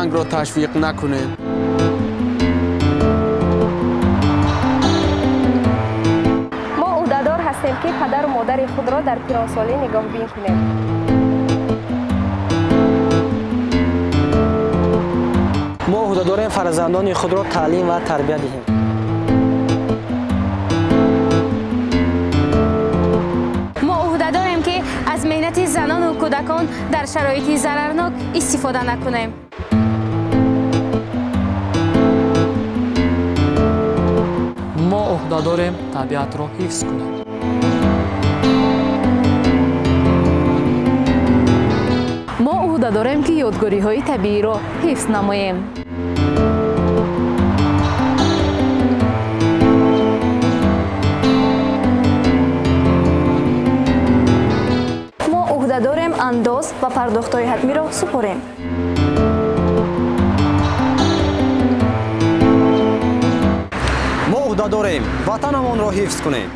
جنگ را تشویق نکنیم. ما عهده‌دار هستیم که پدر و مادر خود را در پیرانسالی نگاهبین کنیم. ما عهده‌داریم فرزندان خود را تعلیم و تربیت دهیم. ما عهده‌داریم که از مهنت زنان و کودکان در شرایط ضررناک استفاده نکنیم. ما عهده‌داریم طبیعت را حفظ کنیم. ما عهده‌داریم که یادگاری‌های طبیعی را حفظ نماییم. ما عهده‌داریم انداز و پرداخت‌های حتمی را سپاریم. ما عهده‌داریم وطنمان را حفظ کنیم.